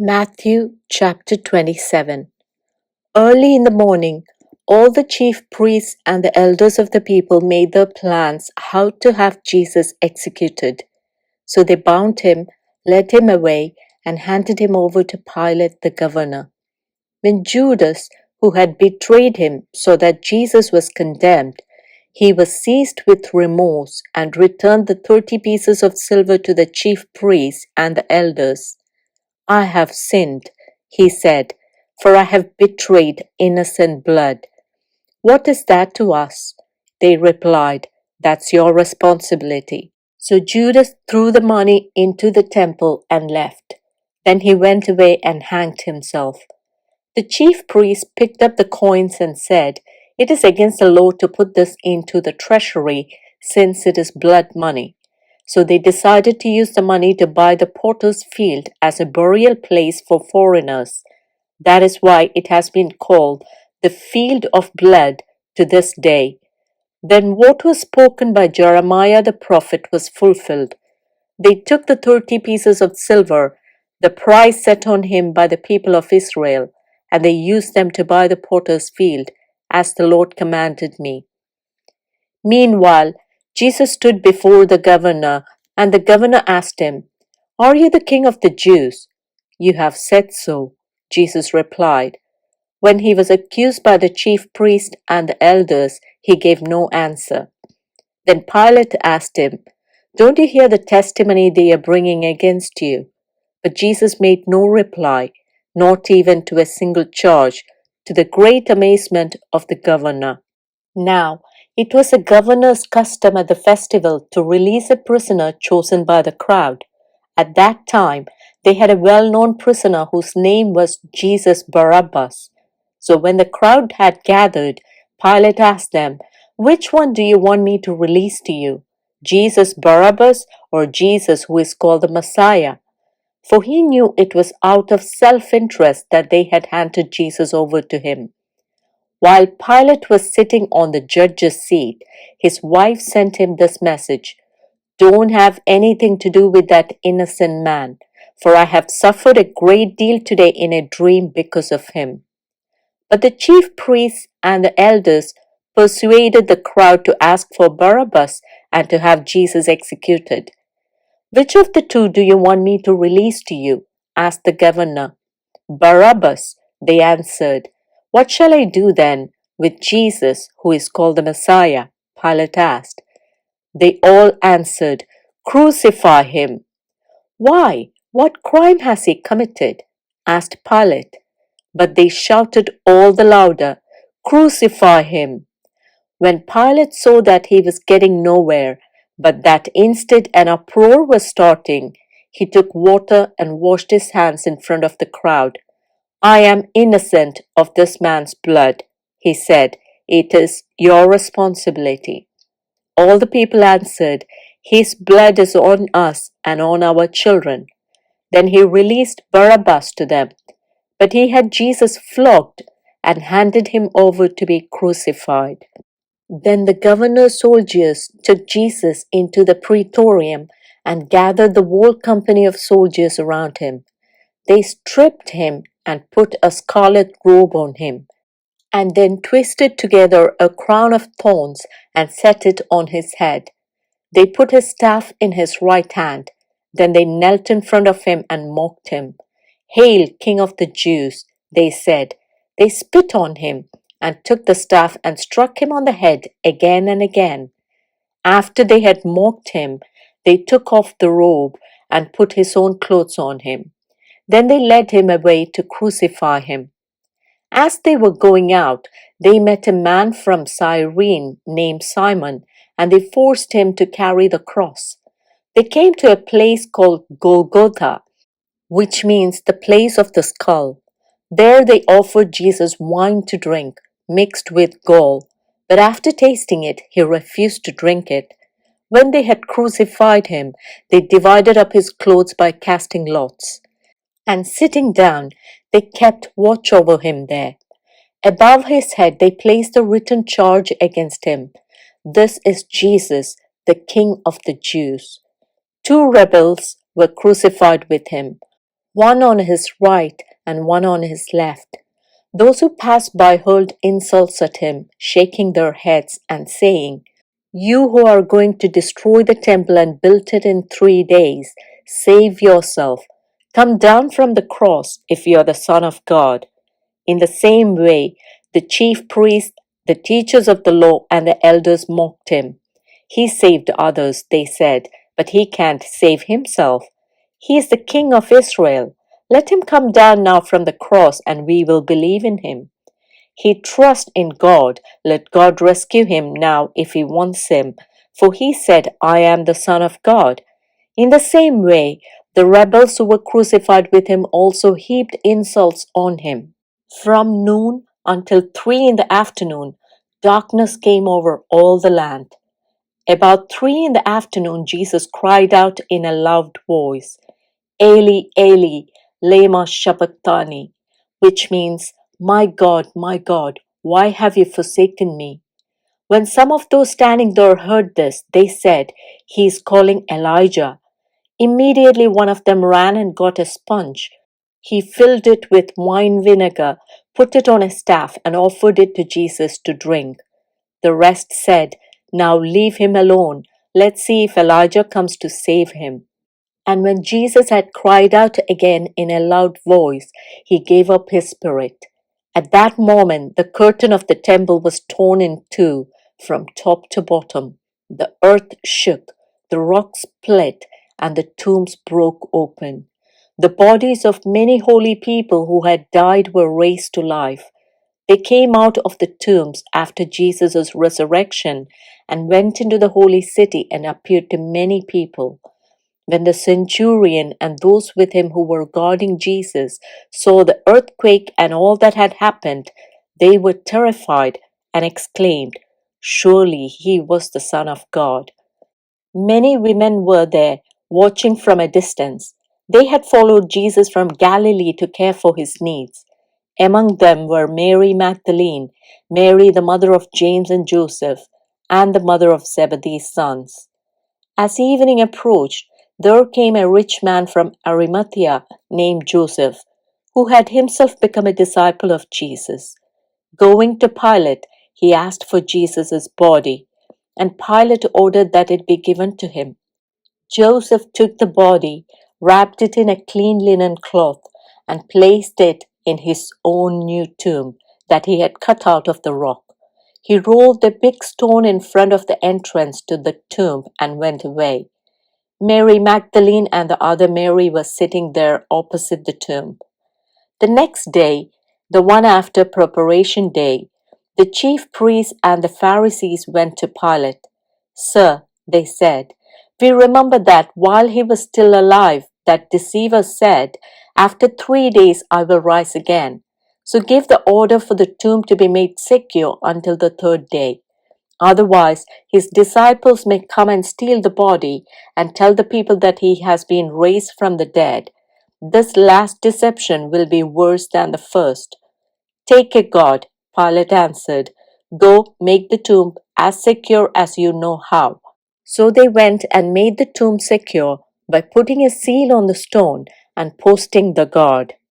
Matthew chapter 27. Early in the morning, all the chief priests and the elders of the people made their plans how to have Jesus executed. So they bound him, led him away, and handed him over to Pilate the governor. When Judas, who had betrayed him, saw that Jesus was condemned, he was seized with remorse and returned the 30 pieces of silver to the chief priests and the elders. I have sinned, he said, for I have betrayed innocent blood. What is that to us? They replied, That's your responsibility. So Judas threw the money into the temple and left. Then he went away and hanged himself. The chief priest picked up the coins and said, It is against the law to put this into the treasury, since it is blood money. So they decided to use the money to buy the potter's field as a burial place for foreigners. That is why it has been called the field of blood to this day. Then what was spoken by Jeremiah the prophet was fulfilled. They took the 30 pieces of silver, the price set on him by the people of Israel, and they used them to buy the potter's field, as the Lord commanded me. Meanwhile, Jesus stood before the governor, and the governor asked him, Are you the king of the Jews? You have said so, Jesus replied. When he was accused by the chief priest and the elders, he gave no answer. Then Pilate asked him, Don't you hear the testimony they are bringing against you? But Jesus made no reply, not even to a single charge, to the great amazement of the governor. Now, it was the governor's custom at the festival to release a prisoner chosen by the crowd. At that time, they had a well-known prisoner whose name was Jesus Barabbas. So when the crowd had gathered, Pilate asked them, Which one do you want me to release to you? Jesus Barabbas or Jesus who is called the Messiah? For he knew it was out of self-interest that they had handed Jesus over to him. While Pilate was sitting on the judge's seat, his wife sent him this message, Don't have anything to do with that innocent man, for I have suffered a great deal today in a dream because of him. But the chief priests and the elders persuaded the crowd to ask for Barabbas and to have Jesus executed. Which of the two do you want me to release to you? Asked the governor. Barabbas, they answered. What shall I do then with Jesus, who is called the Messiah? Pilate asked. They all answered, Crucify him. Why? What crime has he committed? Asked Pilate. But they shouted all the louder, Crucify him. When Pilate saw that he was getting nowhere, but that instead an uproar was starting, he took water and washed his hands in front of the crowd. I am innocent of this man's blood, he said. It is your responsibility. All the people answered, His blood is on us and on our children. Then he released Barabbas to them. But he had Jesus flogged and handed him over to be crucified. Then the governor's soldiers took Jesus into the praetorium and gathered the whole company of soldiers around him. They stripped him and put a scarlet robe on him, and then twisted together a crown of thorns and set it on his head. They put his staff in his right hand. Then they knelt in front of him and mocked him. Hail, King of the Jews, they said. They spit on him and took the staff and struck him on the head again and again. After they had mocked him, they took off the robe and put his own clothes on him. Then they led him away to crucify him. As they were going out, they met a man from Cyrene named Simon, and they forced him to carry the cross. They came to a place called Golgotha, which means the place of the skull. There they offered Jesus wine to drink, mixed with gall, but after tasting it, he refused to drink it. When they had crucified him, they divided up his clothes by casting lots. And sitting down, they kept watch over him there. Above his head they placed a written charge against him. This is Jesus, the King of the Jews. 2 rebels were crucified with him, one on his right and one on his left. Those who passed by hurled insults at him, shaking their heads and saying, "You who are going to destroy the temple and build it in 3 days, save yourself. Come down from the cross if you are the Son of God." In the same way, the chief priests, the teachers of the law, and the elders mocked him. "He saved others," they said, "but he can't save himself. He is the King of Israel. Let him come down now from the cross, and we will believe in him. He trusts in God. Let God rescue him now if he wants him. For he said, 'I am the Son of God.'" In the same way, the rebels who were crucified with him also heaped insults on him. From noon until 3 in the afternoon, darkness came over all the land. About 3 in the afternoon, Jesus cried out in a loud voice, "Eli, Eli, lema sabachthani," which means, my God, why have you forsaken me?" When some of those standing there heard this, they said, "He is calling Elijah." Immediately one of them ran and got a sponge. He filled it with wine vinegar, put it on a staff, and offered it to Jesus to drink. The rest said, "Now leave him alone. Let's see if Elijah comes to save him." And when Jesus had cried out again in a loud voice, he gave up his spirit. At that moment, the curtain of the temple was torn in two from top to bottom. The earth shook, the rocks split, and the tombs broke open. The bodies of many holy people who had died were raised to life. They came out of the tombs after Jesus' resurrection and went into the holy city and appeared to many people. When the centurion and those with him who were guarding Jesus saw the earthquake and all that had happened, they were terrified and exclaimed, "Surely he was the Son of God." Many women were there, watching from a distance. They had followed Jesus from Galilee to care for his needs. Among them were Mary Magdalene, Mary the mother of James and Joseph, and the mother of Zebedee's sons. As evening approached, there came a rich man from Arimathea named Joseph, who had himself become a disciple of Jesus. Going to Pilate, he asked for Jesus' body, and Pilate ordered that it be given to him. Joseph took the body, wrapped it in a clean linen cloth, and placed it in his own new tomb that he had cut out of the rock. He rolled a big stone in front of the entrance to the tomb and went away. Mary Magdalene and the other Mary were sitting there opposite the tomb. The next day, the one after Preparation Day, the chief priests and the Pharisees went to Pilate. "Sir," they said, "we remember that while he was still alive, that deceiver said, 'After 3 days I will rise again.' So give the order for the tomb to be made secure until the third day. Otherwise, his disciples may come and steal the body and tell the people that he has been raised from the dead. This last deception will be worse than the first." "Take a guard," Pilate answered. "Go, make the tomb as secure as you know how." So they went and made the tomb secure by putting a seal on the stone and posting the guard.